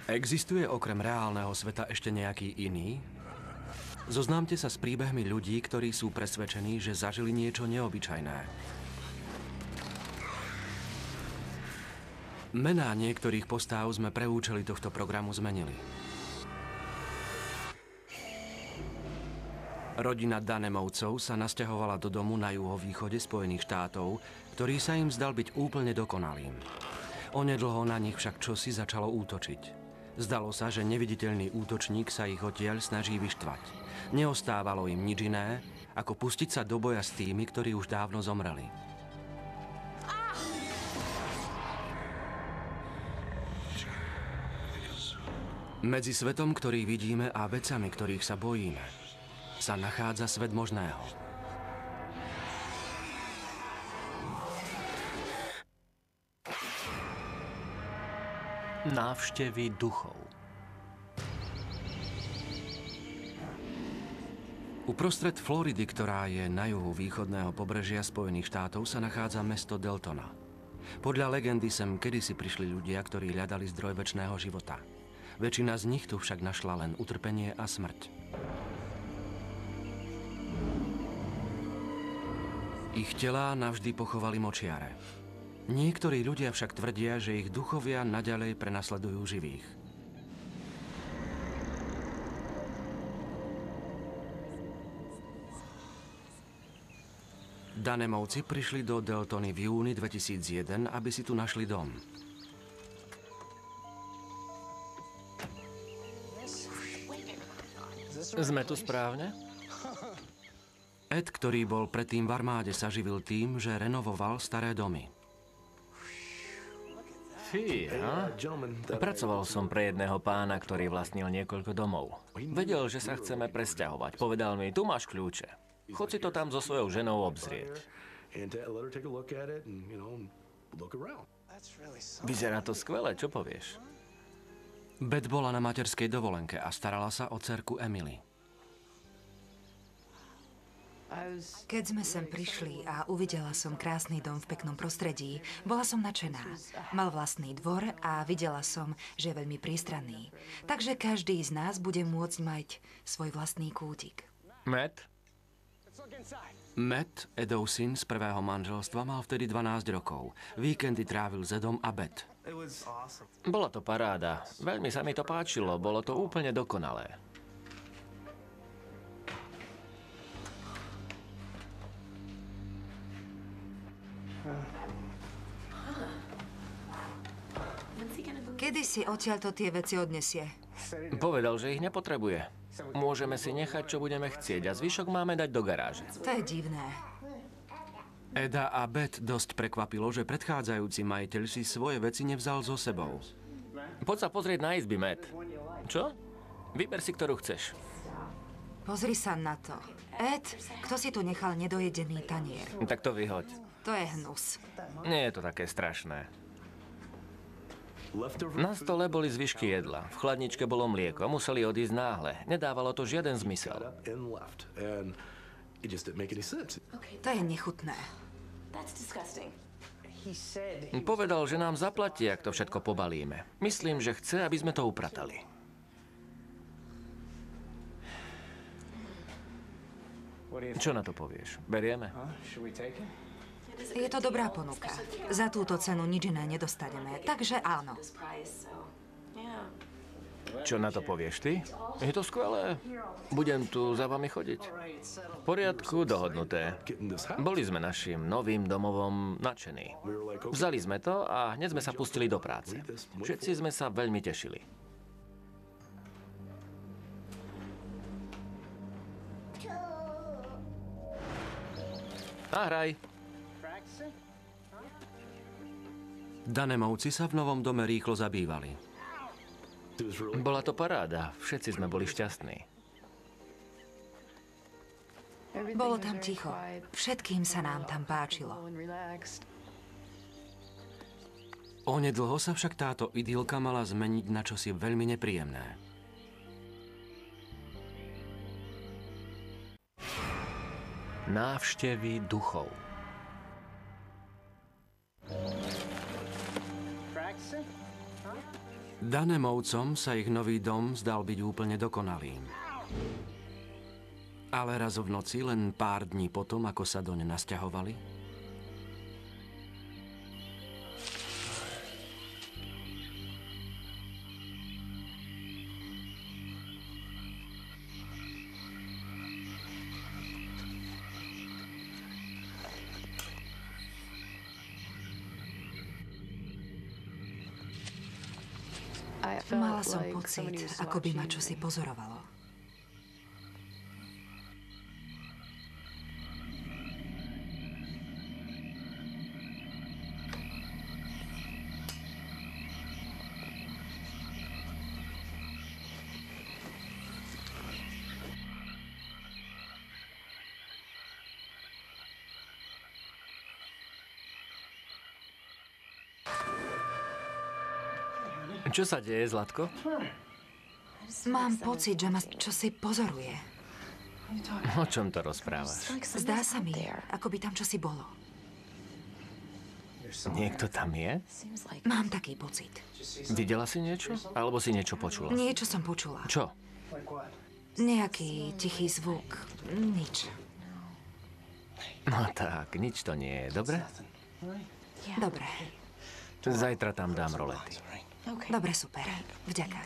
Existuje okrem reálneho sveta ešte nejaký iný? Zoznámte sa s príbehmi ľudí, ktorí sú presvedčení, že zažili niečo neobyčajné. Mená niektorých postáv sme pre účely tohto programu zmenili. Rodina Danemovcov sa nasťahovala do domu na juhovýchode Spojených štátov, ktorý sa im zdal byť úplne dokonalým. Onedlho na nich však čosi začalo útočiť. Zdalo sa, že neviditeľný útočník sa ich odtiaľ snaží vyštvať. Neostávalo im nič iné, ako pustiť sa do boja s tými, ktorí už dávno zomreli. Medzi svetom, ktorý vidíme, a vecami, ktorých sa bojíme, sa nachádza svet možného. Návštevy duchov. Uprostred Floridy, ktorá je na juhu východného pobrežia Spojených štátov, sa nachádza mesto Deltona. Podľa legendy sem kedysi prišli ľudia, ktorí hľadali zdroj večného života. Väčšina z nich tu však našla len utrpenie a smrť. Ich telá navždy pochovali močiare. Niektorí ľudia však tvrdia, že ich duchovia naďalej prenasledujú živých. Danemovci prišli do Deltony v júni 2001, aby si tu našli dom. Sme tu správne? Ed, ktorý bol predtým v armáde, sa živil tým, že renovoval staré domy. Fíha. Pracoval som pre jedného pána, ktorý vlastnil niekoľko domov. Vedel, že sa chceme presťahovať. Povedal mi, tu máš kľúče. Chod si to tam so svojou ženou obzrieť. Vyzerá to skvelé, čo povieš? Beth bola na materskej dovolenke a starala sa o dcerku Emily. Keď sme sem prišli a uvidela som krásny dom v peknom prostredí, bola som nadšená. Mal vlastný dvor a videla som, že je veľmi prístranný. Takže každý z nás bude môcť mať svoj vlastný kútik. Matt? Matt, Edov syn z prvého manželstva, mal vtedy 12 rokov. Víkendy trávil s Edom a Beth. Bola to paráda. Veľmi sa mi to páčilo. Bolo to úplne dokonalé. Kedy si odtiaľto tie veci odnesie? Povedal, že ich nepotrebuje. Môžeme si nechať, čo budeme chcieť, a zvyšok máme dať do garáže. To je divné. Eda a Beth dosť prekvapilo, že predchádzajúci majiteľ si svoje veci nevzal so sebou. Poď sa pozrieť na izby, Matt. Čo? Vyber si, ktorú chceš. Pozri sa na to. Ed, kto si tu nechal nedojedený tanier? Tak to vyhoď. To je hnus. Nie je to také strašné. Na stole boli zvyšky jedla. V chladničke bolo mlieko. Museli odísť náhle. Nedávalo to žiaden zmysel. To je nechutné. Povedal, že nám zaplatí, ak to všetko pobalíme. Myslím, že chce, aby sme to upratali. Čo na to povieš? Berieme? Je to dobrá ponuka. Za túto cenu nič iné nedostaneme, takže áno. Čo na to povieš ty? Je to skvelé. Budem tu za vami chodiť. V poriadku, dohodnuté. Boli sme našim novým domovom nadšení. Vzali sme to a hneď sme sa pustili do práce. Všetci sme sa veľmi tešili. A hraj. Danemovci sa v novom dome rýchlo zabývali. Bola to paráda. Všetci sme boli šťastní. Bolo tam ticho. Všetkým sa nám tam páčilo. Onedlho sa však táto idylka mala zmeniť na čosi veľmi nepríjemné. Návštevy duchov. Danemovcom sa ich nový dom zdal byť úplne dokonalým. Ale raz v noci, len pár dní potom, ako sa doň nasťahovali, mala som pocit, ako by ma čosi pozorovalo. Čo sa deje, Zlatko? Mám pocit, že ma čosi pozoruje. O čom to rozprávaš? Zdá sa mi, ako by tam čosi bolo. Niekto tam je? Mám taký pocit. Videla si niečo? Alebo si niečo počula? Niečo som počula. Čo? Nejaký tichý zvuk. Nič. No tak, nič to nie je, dobre? Dobre. Zajtra tam dám rolety. Dobre, super. Vďaka.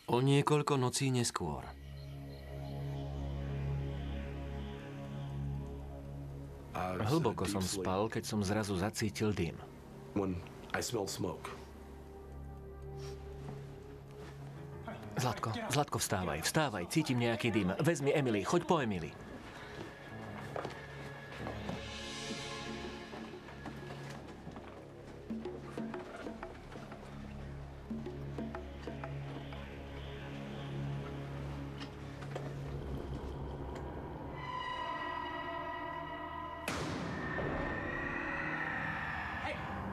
O niekoľko nocí neskôr. Hlboko som spal, keď som zrazu zacítil dym. Zlatko, vstávaj, cítim nejaký dym. Vezmi Emily, choď po Emily.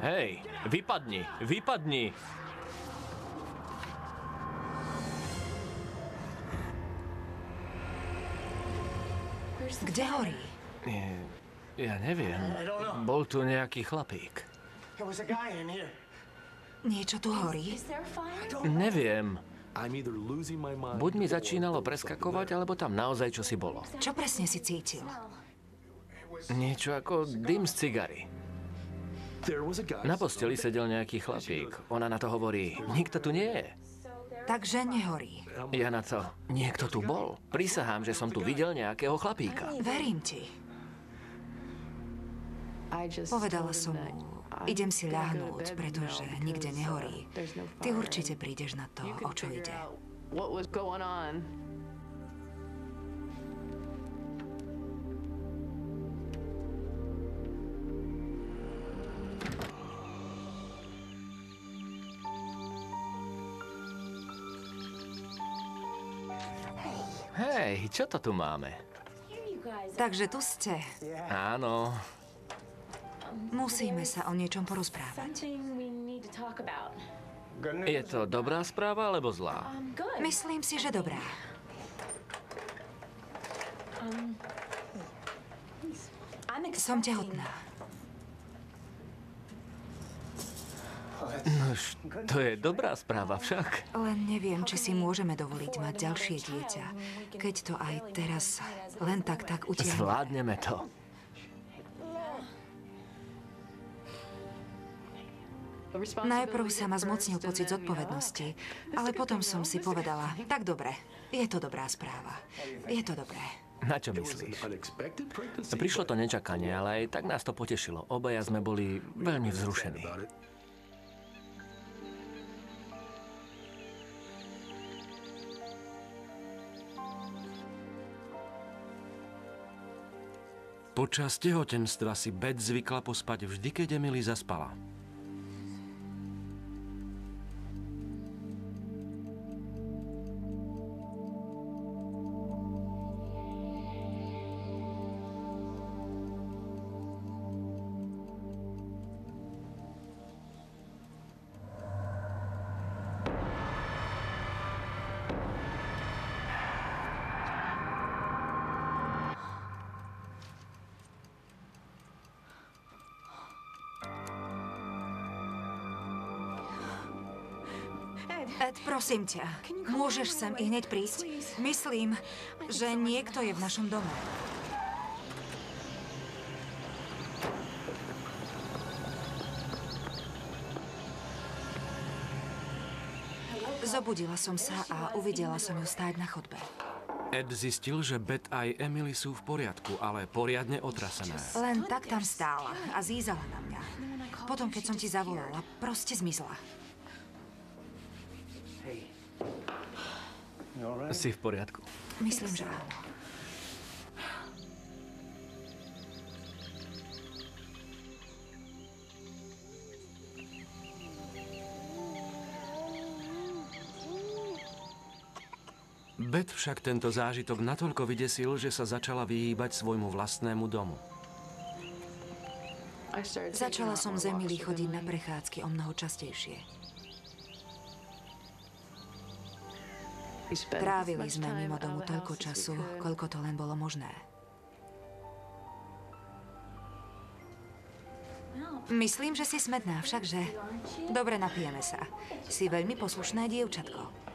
Hej, vypadni! Kde horí? Ja neviem. Bol tu nejaký chlapík. Niečo tu horí? Neviem. Buď mi začínalo preskakovať, alebo tam naozaj čosi bolo. Čo presne si cítil? Niečo ako dym z cigary. Na posteli sedel nejaký chlapík. Ona na to hovorí, nikto tu nie je. Takže nehorí. Ja na to, niekto tu bol. Prisahám, že som tu videl nejakého chlapíka. Verím ti. Povedala som mu, idem si ľahnúť, pretože nikde nehorí. Ty určite prídeš na to, o čo ide. Hej, čo to tu máme? Takže tu ste. Áno. Musíme sa o niečom porozprávať. Je to dobrá správa alebo zlá? Myslím si, že dobrá. Som tehotná. Nož, to je dobrá správa však. Len neviem, či si môžeme dovoliť mať ďalšie dieťa, keď to aj teraz len tak utiahneme. Zvládneme to. Najprv sa ma zmocnil pocit zodpovednosti, ale potom som si povedala, tak dobre, je to dobrá správa. Je to dobré. Na čo myslíš? Prišlo to nečakane, ale aj tak nás to potešilo. Obaja sme boli veľmi vzrušení. Počas tehotenstva si Beth zvykla pospať vždy, keď Emily zaspala. Ed, prosím ťa, môžeš sem i hneď prísť? Myslím, že niekto je v našom dome. Zobudila som sa a uvidela som ju stáť na chodbe. Ed zistil, že Beth aj Emily sú v poriadku, ale poriadne otrasené. Len tak tam stála a zízala na mňa. Potom, keď som ti zavolala, proste zmizla. Si v poriadku? Myslím, že áno. Beth však tento zážitok natoľko vydesil, že sa začala vyhýbať svojmu vlastnému domu. Začala som z Emily chodiť na prechádzky o mnoho častejšie. Trávili sme mimo domu toľko času, koľko to len bolo možné. Myslím, že si smedná všakže. Dobre, napijeme sa. Si veľmi poslušné dievčatko.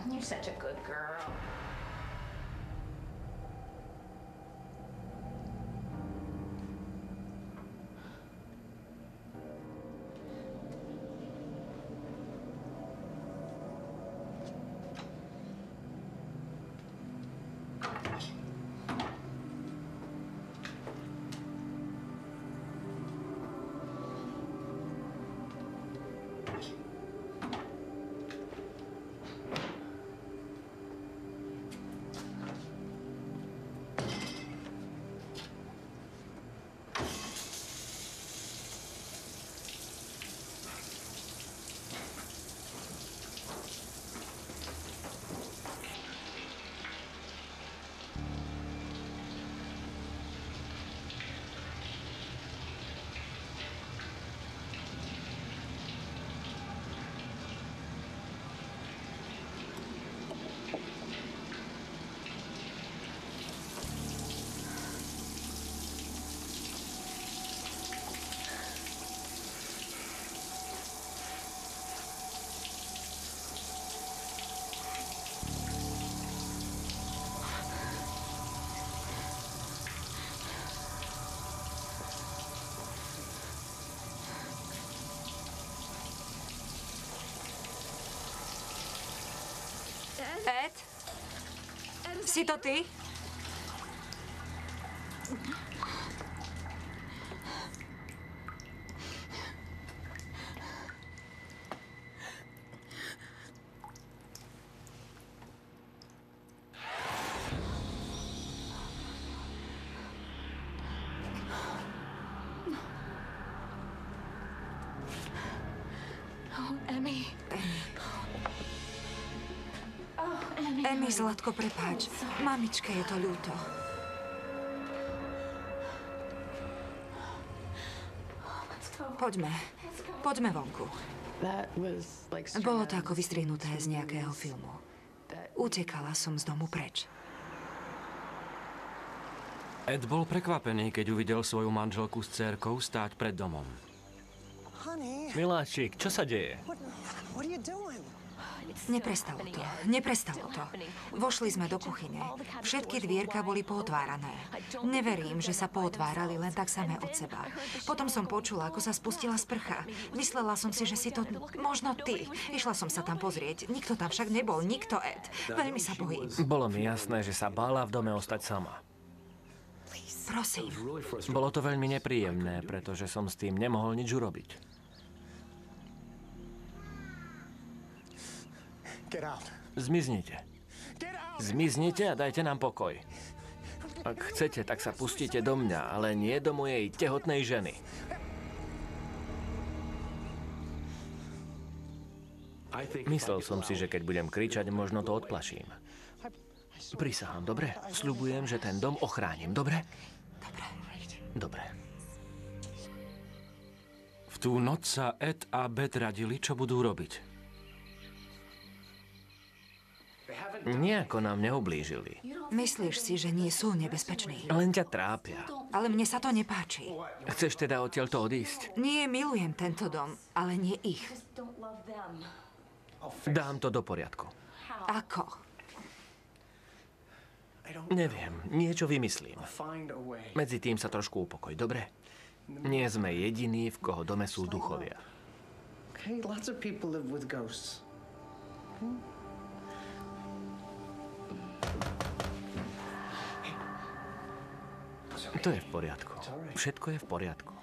You're such a good girl. Ed? Si to ty? Emmy, Zlatko, prepáč. Mamičke je to ľúto. Poďme vonku. Bolo to ako vystrihnuté z nejakého filmu. Utekala som z domu preč. Ed bol prekvapený, keď uvidel svoju manželku s dcérkou stáť pred domom. Miláčik, čo sa deje? Neprestalo to. Vošli sme do kuchyne. Všetky dvierka boli pootvárané. Neverím, že sa pootvárali len tak samé od seba. Potom som počula, ako sa spustila sprcha. Myslela som si, že si to možno ty. Išla som sa tam pozrieť. Nikto tam však nebol. Nikto, Ed. Veľmi sa bojím. Bolo mi jasné, že sa bála v dome ostať sama. Prosím. Bolo to veľmi nepríjemné, pretože som s tým nemohol nič urobiť. Zmiznite. Zmiznite a dajte nám pokoj. Ak chcete, tak sa pustite do mňa, ale nie do mojej tehotnej ženy. Myslel som si, že keď budem kričať, možno to odplaším. Prisahám, dobre? Sľubujem, že ten dom ochránim, dobre? Dobre. V tú noc sa Ed a Beth radili, čo budú robiť. Nejako nám neublížili. Myslíš si, že nie sú nebezpeční? Len ťa trápia. Ale mne sa to nepáči. Chceš teda odtiaľto odísť? Nie, milujem tento dom, ale nie ich. Dám to do poriadku. Ako? Neviem, niečo vymyslím. Medzi tým sa trošku upokoj, dobre? Nie sme jediní, v koho dome sú duchovia. Okay, lots of people live with ghosts. To je v poriadku. Všetko je v poriadku.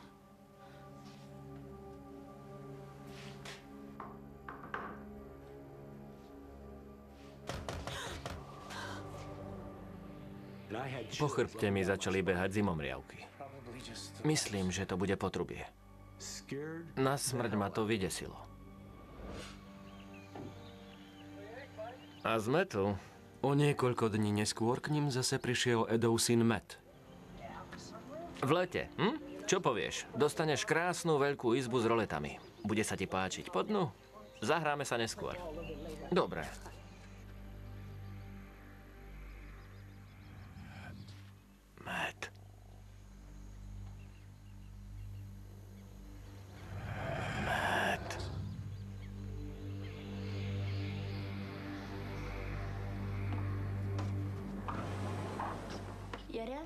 Po chrbte mi začali behať zimomriavky. Myslím, že to bude potrubie. Na smrť ma to vydesilo. A sme tu. O niekoľko dní neskôr k ním zase prišiel Edov syn Matt. V lete, Čo povieš? Dostaneš krásnu veľkú izbu s roletami. Bude sa ti páčiť po dnu? Zahráme sa neskôr. Dobre. Matt. Matt.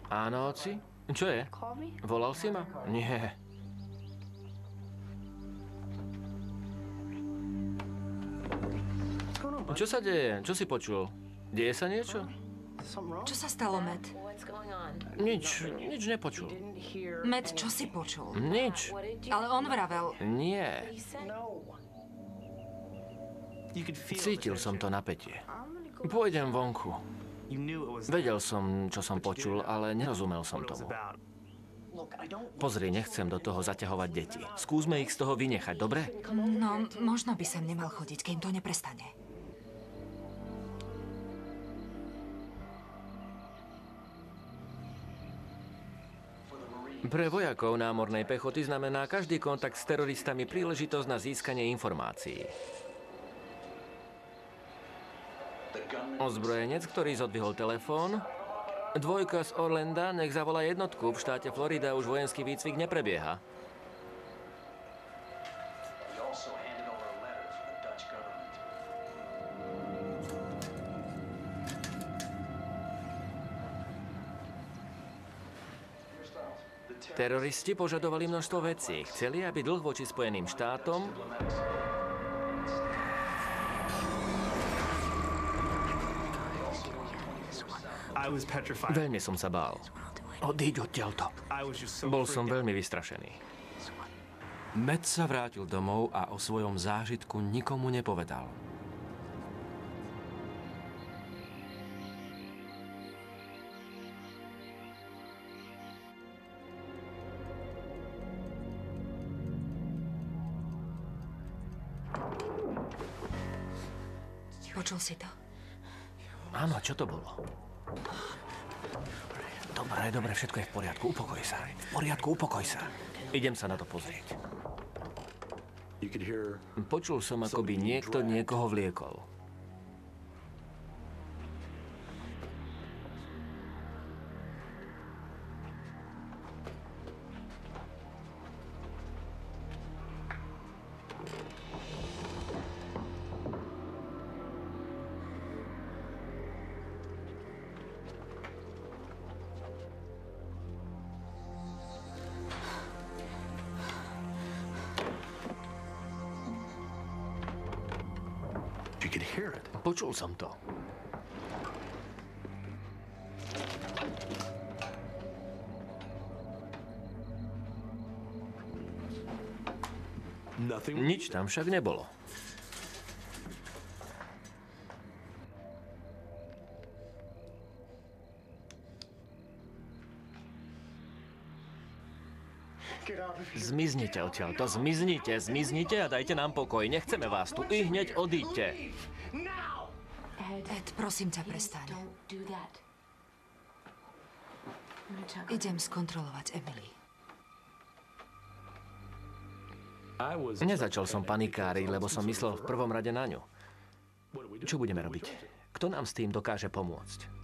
Áno, oci? Čo je? Volal si ma? Nie. Čo sa deje? Čo si počul? Deje sa niečo? Čo sa stalo, Matt? Nič nepočul. Matt, čo si počul? Nič. Ale on vravel... Nie. Cítil som to napätie. Pôjdem vonku. Vedel som, čo som počul, ale nerozumel som tomu. Pozri, nechcem do toho zaťahovať deti. Skúsme ich z toho vynechať, dobre? No, možno by sem nemal chodiť, kým to neprestane. Pre vojakov námornej pechoty znamená každý kontakt s teroristami príležitosť na získanie informácií. Ozbrojenec, ktorý zodvihol telefón. Dvojka z Orlanda, nech zavolá jednotku. V štáte Florida už vojenský výcvik neprebieha. Teroristi požadovali množstvo vecí. Chceli, aby dlh voči Spojeným štátom veľmi som sa bál. Odíď odtiaľto. Bol som veľmi vystrašený. Matt sa vrátil domov a o svojom zážitku nikomu nepovedal. Počul si to? Áno, čo to bolo? Dobre, všetko je v poriadku. Upokoj sa. V poriadku, upokoj sa. Idem sa na to pozrieť. Počul som, ako by niekto niekoho vliekol. Počul som to. Nič tam však nebolo. Zmiznite odtiaľto, zmiznite a dajte nám pokoj. Nechceme vás tu. I hneď odíďte. Ed, prosím ťa, prestaň. Idem skontrolovať Emily. Nezačal som panikáriť, lebo som myslel v prvom rade na ňu. Čo budeme robiť? Kto nám s tým dokáže pomôcť?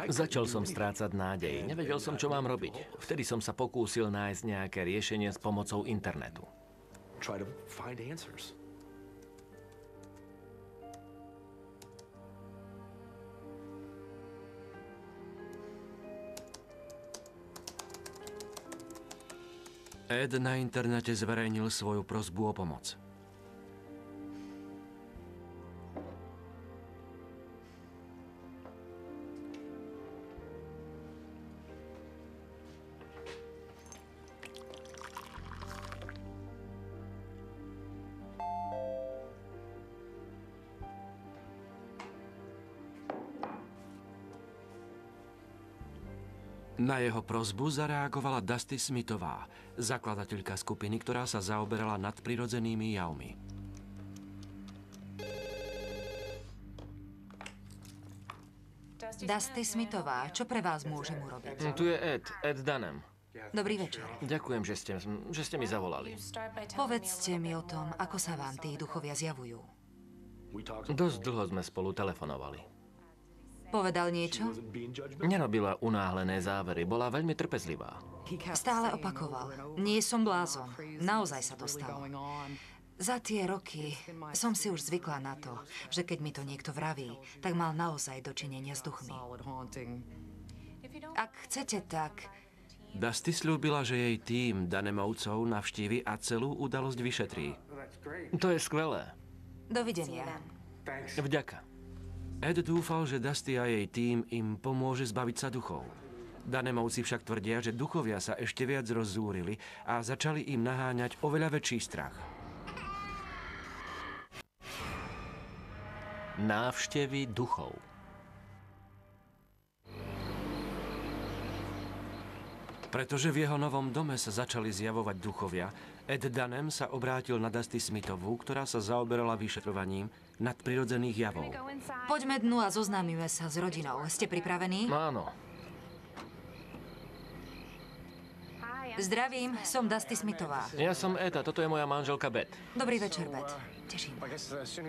Začal som strácať nádej. Nevedel som, čo mám robiť. Vtedy som sa pokúsil nájsť nejaké riešenie s pomocou internetu. Ed na internete zverejnil svoju prosbu o pomoc. Na jeho prosbu zareagovala Dusty Smithová, zakladateľka skupiny, ktorá sa zaoberala nadprirodzenými javmi. Dusty Smithová, čo pre vás môžem urobiť? Tu je Ed Dunham. Dobrý večer. Ďakujem, že ste mi zavolali. Povedzte mi o tom, ako sa vám tí duchovia zjavujú. Dosť dlho sme spolu telefonovali. Povedal niečo? Nerobila unáhlené závery, bola veľmi trpezlivá. Stále opakoval. Nie som blázon. Naozaj sa to stalo. Za tie roky som si už zvykla na to, že keď mi to niekto vraví, tak mal naozaj dočinenia s duchmi. Ak chcete, tak... Dusty slúbila, že jej tím Dunhamovcov navštívi a celú udalosť vyšetrí. To je skvelé. Dovidenia. Vďaka. Ed dúfal, že Dusty a jej tím im pomôže zbaviť sa duchov. Dunhamovci však tvrdia, že duchovia sa ešte viac rozzúrili a začali im naháňať oveľa väčší strach. Návštevy duchov. Pretože v jeho novom dome sa začali zjavovať duchovia, Ed Dunham sa obrátil na Dusty Smithovú, ktorá sa zaoberala vyšetrovaním nadprirodzených javov. Poďme dnu a zoznámime sa s rodinou. Ste pripravení? Áno. Zdravím, som Dusty Smithová. Ja som Ed a toto je moja manželka Beth. Dobrý večer, Beth. Teším.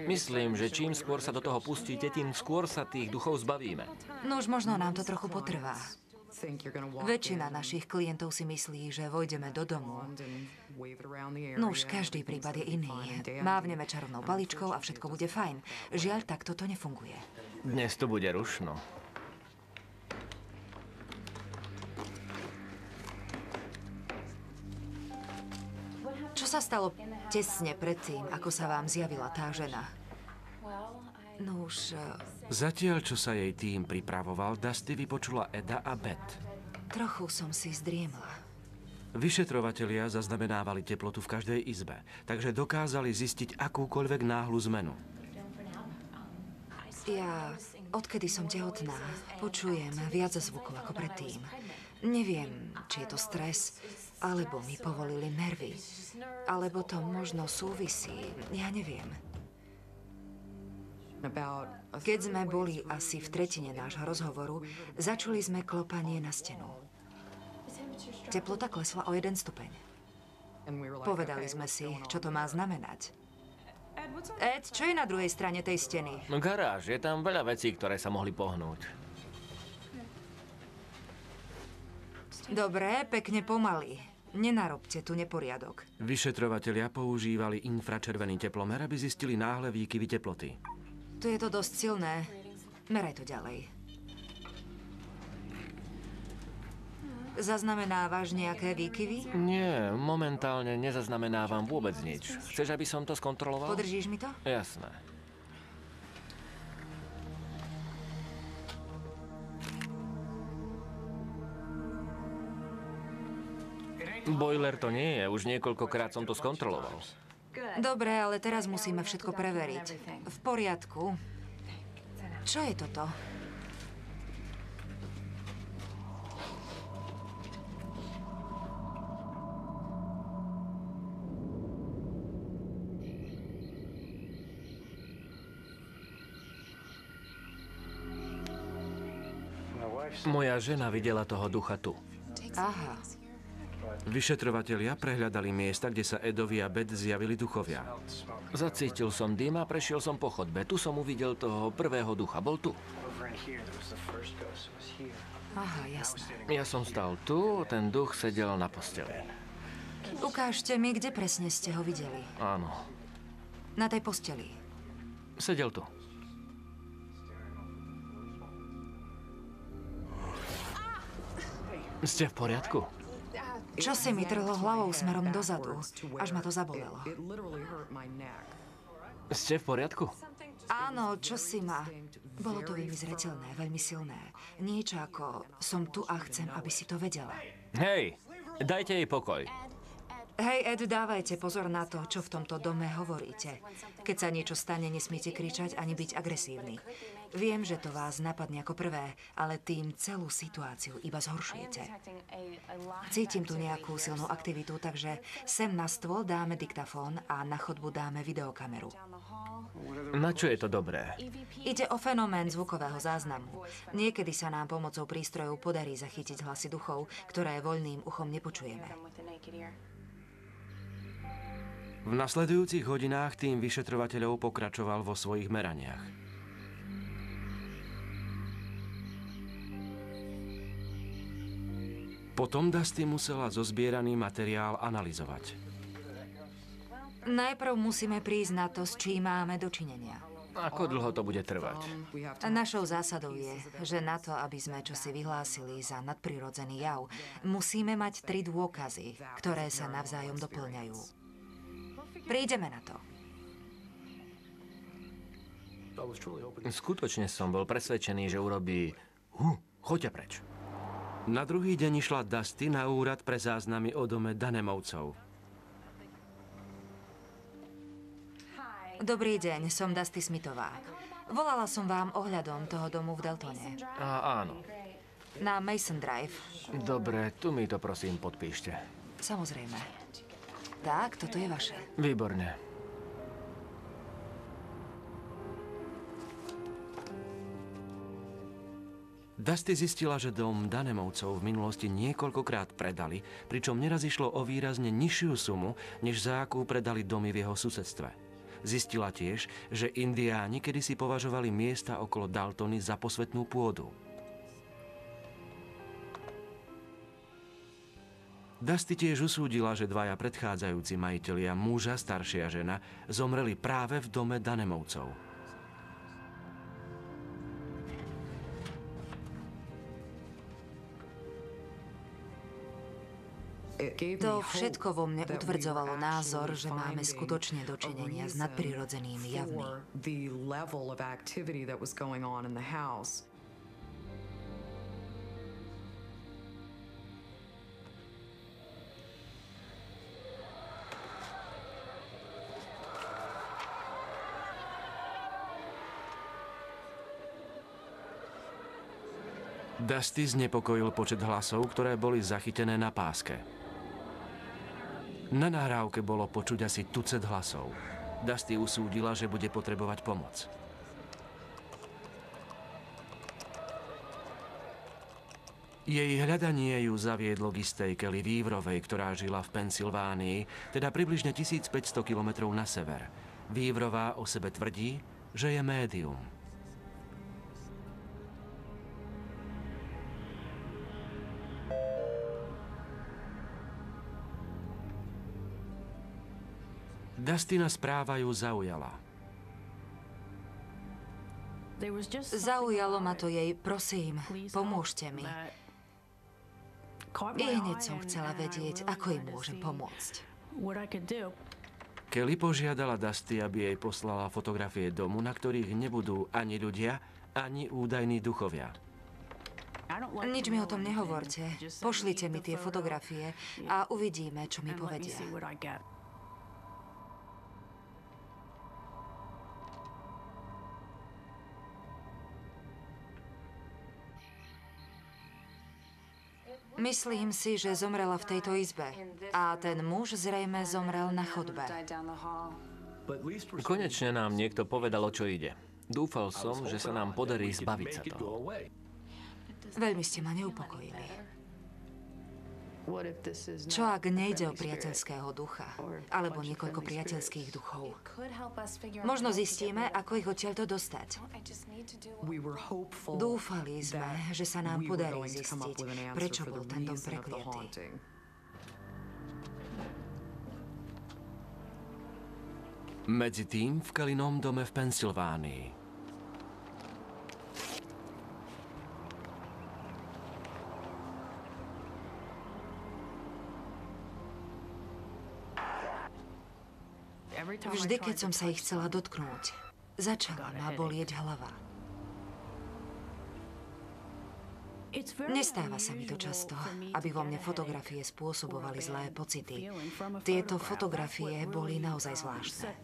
Myslím, že čím skôr sa do toho pustíte, tým skôr sa tých duchov zbavíme. No už možno nám to trochu potrvá. Väčšina našich klientov si myslí, že vojdeme do domu. No už každý prípad je iný. Mávneme čarovnou paličkou a všetko bude fajn. Žiaľ, takto to nefunguje. Dnes to bude rušno. Čo sa stalo tesne predtým, ako sa vám zjavila tá žena? No už... Zatiaľ, čo sa jej tím pripravoval, Dusty vypočula Eda a Beth. Trochu som si zdriemla. Vyšetrovatelia zaznamenávali teplotu v každej izbe, takže dokázali zistiť akúkoľvek náhlu zmenu. Ja, odkedy som tehotná, počujem viac zvukov ako predtým. Neviem, či je to stres, alebo mi povolili nervy. Alebo to možno súvisí, ja neviem. Keď sme boli asi v tretine nášho rozhovoru, začuli sme klopanie na stenu. Teplota klesla o 1 stupeň. Povedali sme si, čo to má znamenať. Ed, čo je na druhej strane tej steny? Garáž, je tam veľa vecí, ktoré sa mohli pohnúť. Dobre, pekne pomaly. Nenarobte tu neporiadok. Vyšetrovatelia používali infračervený teplomer, aby zistili náhle výkyvy teploty. Tu je to dosť silné. Meraj to ďalej. Zaznamenávaš nejaké výkyvy? Nie, momentálne nezaznamenávam vôbec nič. Chceš, aby som to skontroloval? Podržíš mi to? Jasné. Boiler to nie je, už niekoľkokrát som to skontroloval. Dobre, ale teraz musíme všetko preveriť. V poriadku. Čo je toto? Moja žena videla toho ducha tu. Aha. Vyšetrovatelia prehľadali miesta, kde sa Edovi a Beth zjavili duchovia. Zacítil som dym a prešiel som po chodbe. Tu som uvidel toho prvého ducha. Bol tu. Aha, jasné. Ja som stal tu, ten duch sedel na posteli. Ukážte mi, kde presne ste ho videli. Áno, Na tej posteli. sedel tu. Ste v poriadku? Čo si mi trhlo hlavou smerom dozadu, až ma to zabolelo. Ste v poriadku? Áno, čo si ma. Bolo to veľmi zreteľné, veľmi silné. Niečo ako, som tu a chcem, aby si to vedela. Hej, dajte jej pokoj. Hej, Ed, dávajte pozor na to, čo v tomto dome hovoríte. Keď sa niečo stane, nesmiete kričať ani byť agresívni. Viem, že to vás napadne ako prvé, ale tým celú situáciu iba zhoršujete. Cítim tu nejakú silnú aktivitu, takže sem na stôl dáme diktafón a na chodbu dáme videokameru. Na čo je to dobré? Ide o fenomén zvukového záznamu. Niekedy sa nám pomocou prístrojov podarí zachytiť hlasy duchov, ktoré voľným uchom nepočujeme. V nasledujúcich hodinách tým vyšetrovateľov pokračoval vo svojich meraniach. Potom Dusty musela zozbieraný materiál analyzovať. Najprv musíme prísť na to, s čím máme dočinenia. Ako dlho to bude trvať? Našou zásadou je, že na to, aby sme čosi vyhlásili za nadprirodzený jav, musíme mať 3 dôkazy, ktoré sa navzájom doplňajú. Prídeme na to. Skutočne som bol presvedčený, že urobí... choďte preč. Na druhý deň išla Dusty na úrad pre záznamy o dome Danemovcov. Dobrý deň, som Dusty Smithová. Volala som vám ohľadom toho domu v Deltone. Áno. Na Mason Drive. Dobre, tu mi to prosím podpíšte. Samozrejme. Tak, toto je vaše. Výborne. Dusty zistila, že dom Danemovcov v minulosti niekoľkokrát predali, pričom neraz išlo o výrazne nižšiu sumu, než za akú predali domy v jeho susedstve. Zistila tiež, že indiáni kedysi považovali miesta okolo Daltony za posvätnú pôdu. Dusty tiež usúdila, že 2 predchádzajúci majitelia, muž a staršia žena, zomreli práve v dome Danemovcov. To všetko vo mne utvrdzovalo názor, že máme skutočne dočinenia s nadprirodzenými javmi. Dusty znepokojil počet hlasov, ktoré boli zachytené na páske. Na nahrávke bolo počuť asi tucet hlasov. Dusty usúdila, že bude potrebovať pomoc. Jej hľadanie ju zaviedlo k istej Kelly Weaverovej, ktorá žila v Pensylvánii, teda približne 1500 kilometrov na sever. Weaverová o sebe tvrdí, že je médium. Dustina správa ju zaujala. Zaujalo ma to jej, prosím, pomôžte mi. I hneď som chcela vedieť, ako im môžem pomôcť. Kelly požiadala Dusty, aby jej poslala fotografie domu, na ktorých nebudú ani ľudia, ani údajní duchovia. Nič mi o tom nehovorte. Pošlite mi tie fotografie a uvidíme, čo mi povedia. Myslím si, že zomrela v tejto izbe. A ten muž zrejme zomrel na chodbe. Konečne nám niekto povedal, o čo ide. Dúfal som, že sa nám podarí zbaviť sa toho. Veľmi ste ma neupokojili. Čo ak nejde o priateľského ducha, alebo niekoľko priateľských duchov? Možno zistíme, ako ich odtiaľto dostať. Dúfali sme, že sa nám podarí zistiť, prečo bol ten dom prekliatý. Medzi tým v Kellynom dome v Pensylvánii. Vždy, keď som sa ich chcela dotknúť, začala ma bolieť hlava. Nestáva sa mi to často, aby vo mne fotografie spôsobovali zlé pocity. Tieto fotografie boli naozaj zvláštne.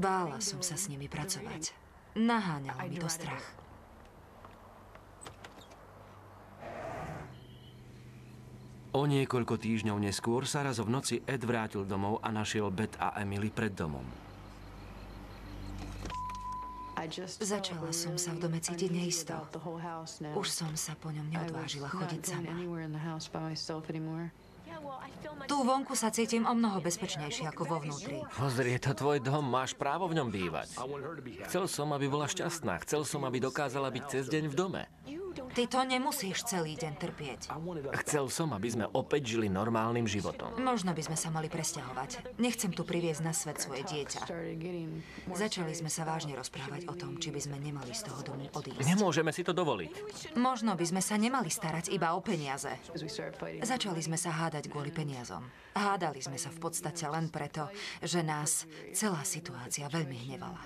Bála som sa s nimi pracovať. Naháňalo mi to strach. O niekoľko týždňov neskôr sa raz v noci Ed vrátil domov a našiel Beth a Emily pred domom. Začala som sa v dome cítiť neisto. Už som sa po ňom neodvážila chodiť sama. Tu vonku sa cítim o mnoho bezpečnejšie ako vo vnútri. Pozri, je to tvoj dom, máš právo v ňom bývať. Chcel som, aby bola šťastná. Chcel som, aby dokázala byť cez deň v dome. Ty to nemusíš celý deň trpieť. Chcel som, aby sme opäť žili normálnym životom. Možno by sme sa mali presťahovať. Nechcem tu priviesť na svet svoje dieťa. Začali sme sa vážne rozprávať o tom, či by sme nemali z toho domu odísť. Nemôžeme si to dovoliť. Možno by sme sa nemali starať iba o peniaze. Začali sme sa hádať kvôli peniazom. Hádali sme sa v podstate len preto, že nás celá situácia veľmi hnevala.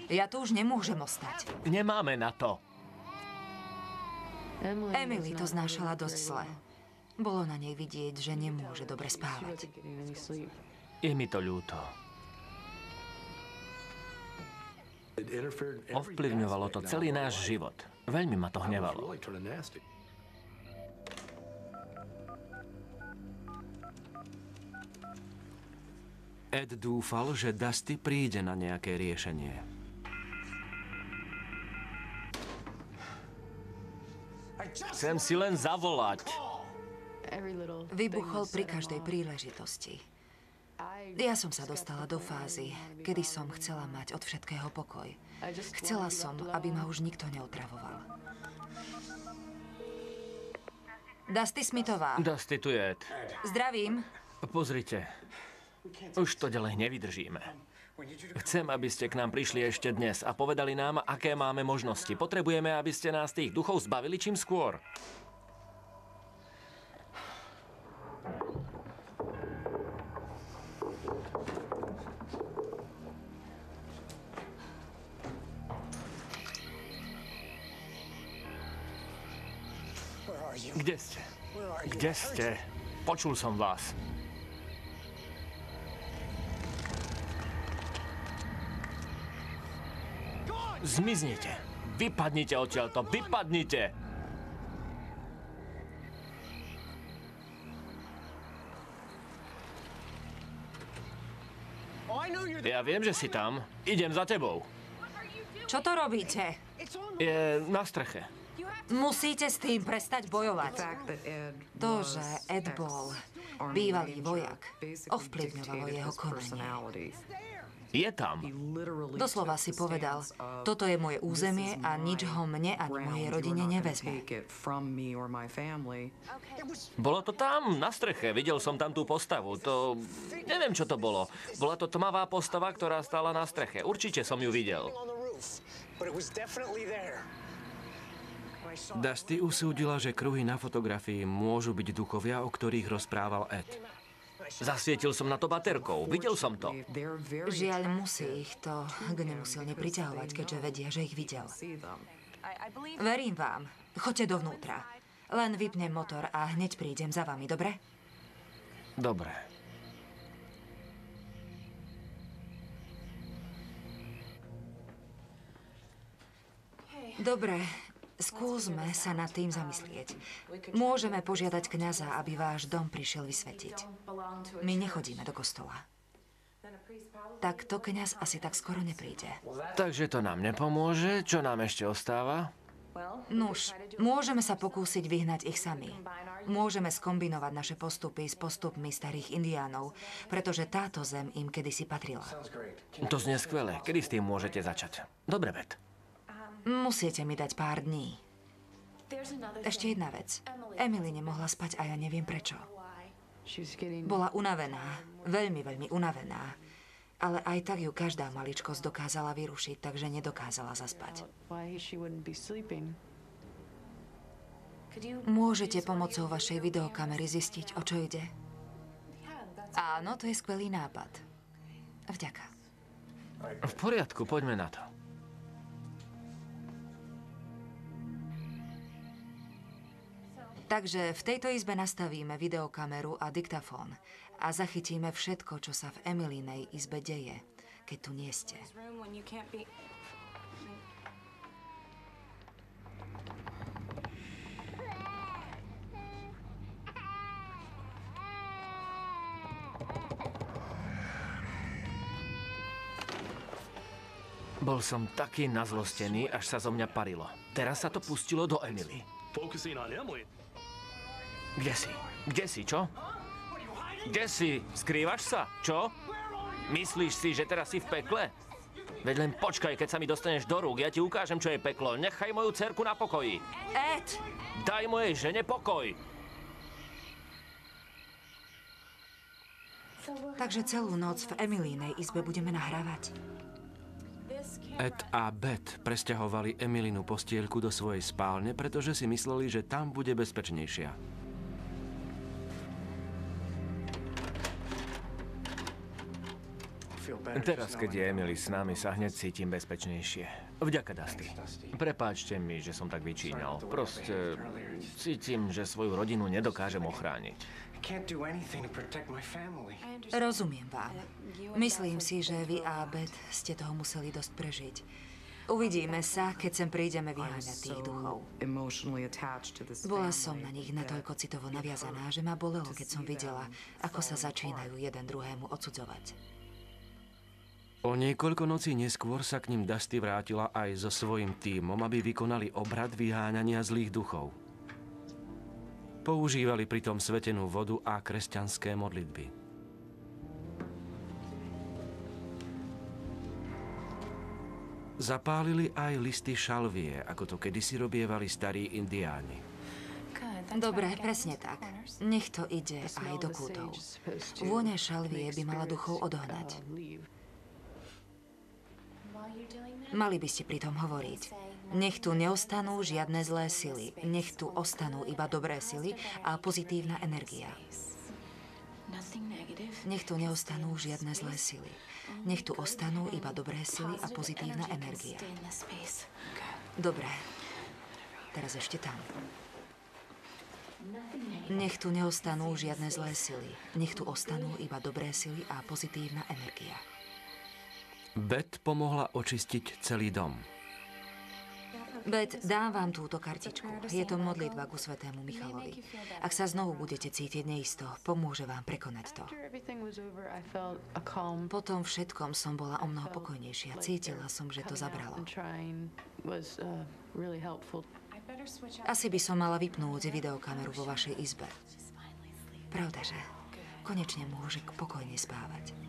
Ja tu už nemôžem ostať. Nemáme na to. Emily to znášala dosť zle. Bolo na nej vidieť, že nemôže dobre spávať. Je mi to ľúto. Ovplyvňovalo to celý náš život. Veľmi ma to hnevalo. Ed dúfal, že Dusty príde na nejaké riešenie. Chcem si len zavolať. Vybuchol pri každej príležitosti. Ja som sa dostala do fázy, kedy som chcela mať od všetkého pokoj. Chcela som, aby ma už nikto neotravoval. Dusty Smithová. Dusty, tu je Ed. Zdravím. Pozrite, už to ďalej nevydržíme. Chcem, aby ste k nám prišli ešte dnes a povedali nám, aké máme možnosti. Potrebujeme, aby ste nás tých duchov zbavili čím skôr. Kde ste? Kde ste? Počul som vás. Zmiznite. Vypadnite odtiaľto. Vypadnite. Ja viem, že si tam. Idem za tebou. Čo to robíte? Je na streche. Musíte s tým prestať bojovať. To, že Ed bol bývalý vojak, ovplyvňovalo jeho konanie. Je tam. Doslova si povedal, toto je moje územie a nič ho mne ani mojej rodine nevezme. Bolo to tam, na streche. Videl som tam tú postavu. To... Neviem, čo to bolo. Bola to tmavá postava, ktorá stála na streche. Určite som ju videl. Dusty usúdila, že kruhy na fotografii môžu byť duchovia, o ktorých rozprával Ed. Zasvietil som na to baterkou. Videl som to. Žiaľ, musí ich to k nemu silne priťahovať, keďže vedia, že ich videl. Verím vám. Choďte dovnútra. Len vypnem motor a hneď prídem za vami, dobre? Dobre. Dobre. Skúsme sa nad tým zamyslieť. Môžeme požiadať kňaza, aby váš dom prišiel vysvetiť. My nechodíme do kostola. tak to kňaz asi tak skoro nepríde. Takže to nám nepomôže. Čo nám ešte ostáva? Nuž, môžeme sa pokúsiť vyhnať ich sami. Môžeme skombinovať naše postupy s postupmi starých indiánov, pretože táto zem im kedysi patrila. To znie skvelé. Kedy s tým môžete začať? Dobre, Bet. Musíte mi dať pár dní. Ešte jedna vec. Emily nemohla spať a ja neviem prečo. Bola unavená. Veľmi, veľmi unavená. Ale aj tak ju každá maličkosť dokázala vyrušiť, takže nedokázala zaspať. Môžete pomocou vašej videokamery zistiť, o čo ide? Áno, to je skvelý nápad. Vďaka. V poriadku, poďme na to. Takže v tejto izbe nastavíme videokameru a diktafón a zachytíme všetko, čo sa v Emilynej izbe deje, keď tu nie ste. Bol som taký nazlostený, až sa zo mňa parilo. Teraz sa to pustilo do Emily. Kde si? Kde si, čo? Kde si? Skrývaš sa? Čo? Myslíš si, že teraz si v pekle? Veď len počkaj, keď sa mi dostaneš do rúk, ja ti ukážem, čo je peklo. Nechaj moju dcerku na pokoji. Ed! Daj mojej žene pokoj. Takže celú noc v Emilynej izbe budeme nahrávať. Ed a Beth presťahovali Emilinu postielku do svojej spálne, pretože si mysleli, že tam bude bezpečnejšia. Teraz, keď je Emily s nami, sa hneď cítim bezpečnejšie. Vďaka, Dusty. Prepáčte mi, že som tak vyčíňal. Proste cítim, že svoju rodinu nedokážem ochrániť. Rozumiem vám. Myslím si, že vy a Beth ste toho museli dosť prežiť. Uvidíme sa, keď sem prídeme vyháňať tých duchov. Bola som na nich natoľko citovo naviazaná, že ma bolelo, keď som videla, ako sa začínajú jeden druhému odsudzovať. O niekoľko nocí neskôr sa k ním Dusty vrátila aj so svojím tímom, aby vykonali obrad vyháňania zlých duchov. Používali pritom svetenú vodu a kresťanské modlitby. Zapálili aj listy šalvie, ako to kedysi robievali starí indiáni. Dobre, presne tak. Nech to ide aj do kútov. Vôňa šalvie by mala duchov odohnať. Mali by ste pritom hovoriť. Nech tu neostanú žiadne zlé sily. Nech tu ostanú iba dobré sily a pozitívna energia. Nech tu neostanú žiadne zlé sily. Nech tu ostanú iba dobré sily a pozitívna energia. Dobre. Teraz ešte tam. Nech tu neostanú žiadne zlé sily. Nech tu ostanú iba dobré sily a pozitívna energia. Beth pomohla očistiť celý dom. Beth, dám vám túto kartičku. Je to modlitba ku svätému Michalovi. Ak sa znovu budete cítiť neisto, pomôže vám prekonať to. Po tom všetkom som bola omnoho pokojnejšia. Cítila som, že to zabralo. Asi by som mala vypnúť videokameru vo vašej izbe. Pravda, že? Konečne môže pokojne spávať.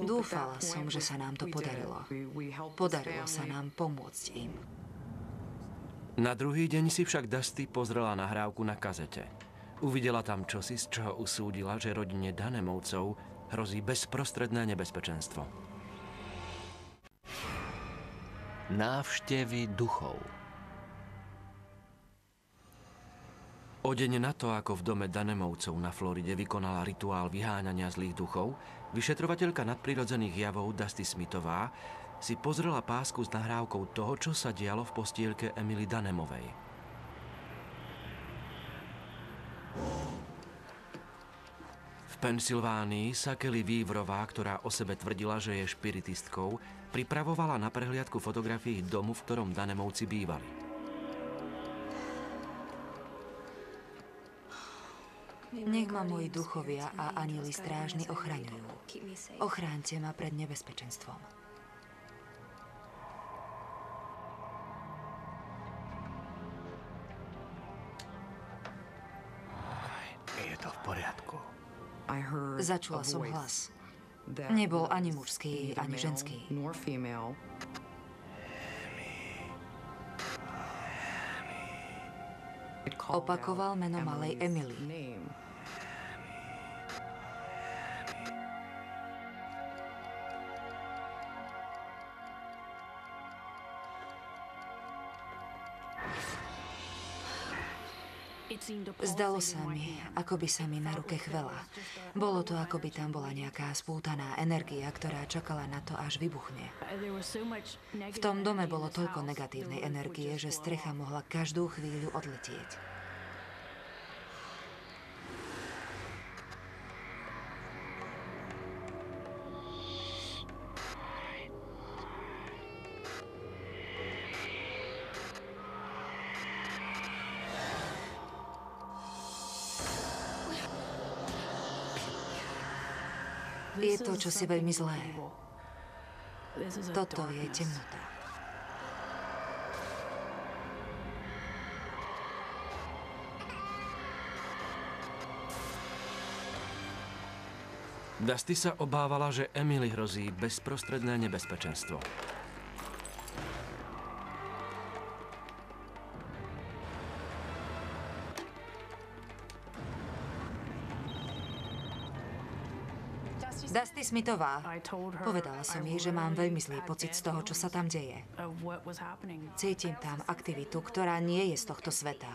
Dúfala som, že sa nám to podarilo. Podarilo sa nám pomôcť im. Na druhý deň si však Dusty pozrela nahrávku na kazete. Uvidela tam čosi, z čoho usúdila, že rodine Dunhamovcov hrozí bezprostredné nebezpečenstvo. Návštevy duchov. O deň na to, ako v dome Dunhamovcov na Floride vykonala rituál vyháňania zlých duchov, vyšetrovateľka nadprirodzených javov Dusty Smithová si pozrela pásku s nahrávkou toho, čo sa dialo v postielke Emily Dunhamovej. V Pensylvánii sa Kelly Weaverová, ktorá o sebe tvrdila, že je špiritistkou, pripravovala na prehliadku fotografií domu, v ktorom Dunhamovci bývali. Nech ma moji duchovia a anjeli strážni ochraňujú. Ochránte ma pred nebezpečenstvom. Je to v poriadku. Začula som hlas. Nebol ani mužský, ani ženský. Opakoval meno malej Emily. Zdalo sa mi, ako by sa mi na ruke chvela. Bolo to, ako by tam bola nejaká spútaná energia, ktorá čakala na to, až vybuchne. V tom dome bolo toľko negatívnej energie, že strecha mohla každú chvíľu odletieť. Je to čosi veľmi zlé. Toto je temnota. Dusty sa obávala, že Emily hrozí bezprostredné nebezpečenstvo. Dusty Smithová. Povedala som jej, že mám veľmi zlý pocit z toho, čo sa tam deje. Cítim tam aktivitu, ktorá nie je z tohto sveta.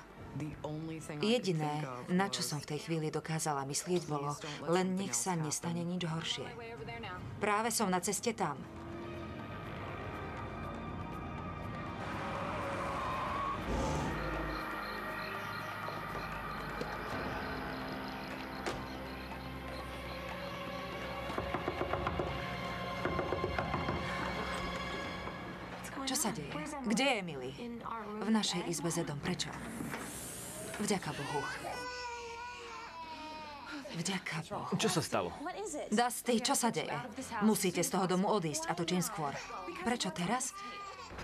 Jediné, na čo som v tej chvíli dokázala myslieť, bolo, len nech sa nestane nič horšie. Práve som na ceste tam. Čo sa deje? Kde je Emily? V našej izbe s Edom. Prečo? Vďaka Bohu. Vďaka Bohu. Čo sa stalo? Dusty, čo sa deje? Musíte z toho domu odísť, a to čím skôr. Prečo teraz?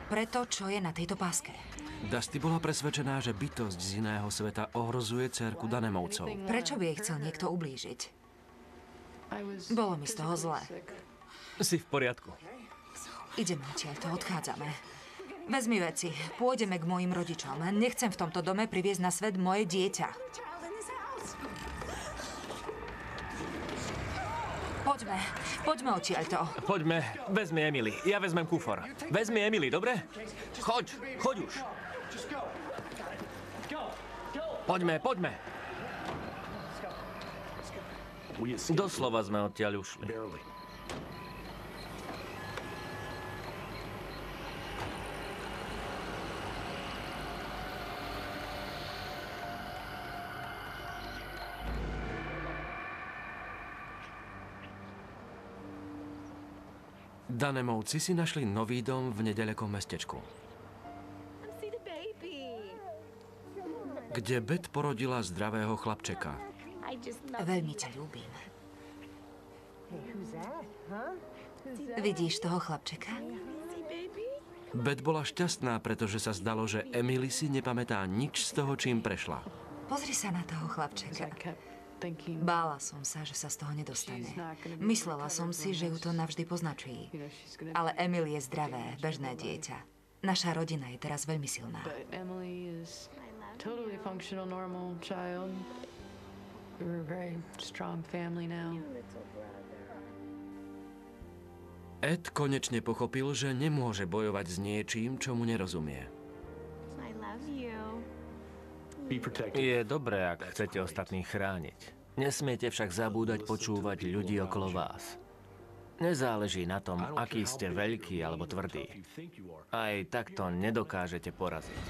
Preto, čo je na tejto páske. Dusty bola presvedčená, že bytosť z iného sveta ohrozuje dcérku Dunhamovcov. Prečo by jej chcel niekto ublížiť? Bolo mi z toho zlé. Si v poriadku. Ideme odtiaľto, odchádzame. Vezmi veci, pôjdeme k mojim rodičom. Nechcem v tomto dome priviesť na svet moje dieťa. Poďme odtiaľto. Poďme, vezmi Emily. Ja vezmem kufor. Vezmi Emily, dobre? Choď už. Poďme. Doslova sme odtiaľ ušli. Dunhamovci si našli nový dom v nedalekom mestečku, kde Beth porodila zdravého chlapčeka. Veľmi ťa ľúbim. Vidíš toho chlapčeka? Beth bola šťastná, pretože sa zdalo, že Emily si nepamätá nič z toho, čím prešla. Pozri sa na toho chlapčeka. Bála som sa, že sa z toho nedostane. Myslela som si, že ju to navždy poznačí. Ale Emily je zdravé, bežné dieťa. Naša rodina je teraz veľmi silná. Ed konečne pochopil, že nemôže bojovať s niečím, čo mu nerozumie. Je dobré, ak chcete ostatných chrániť. Nesmiete však zabúdať počúvať ľudí okolo vás. Nezáleží na tom, aký ste veľký alebo tvrdý. Aj takto nedokážete poraziť.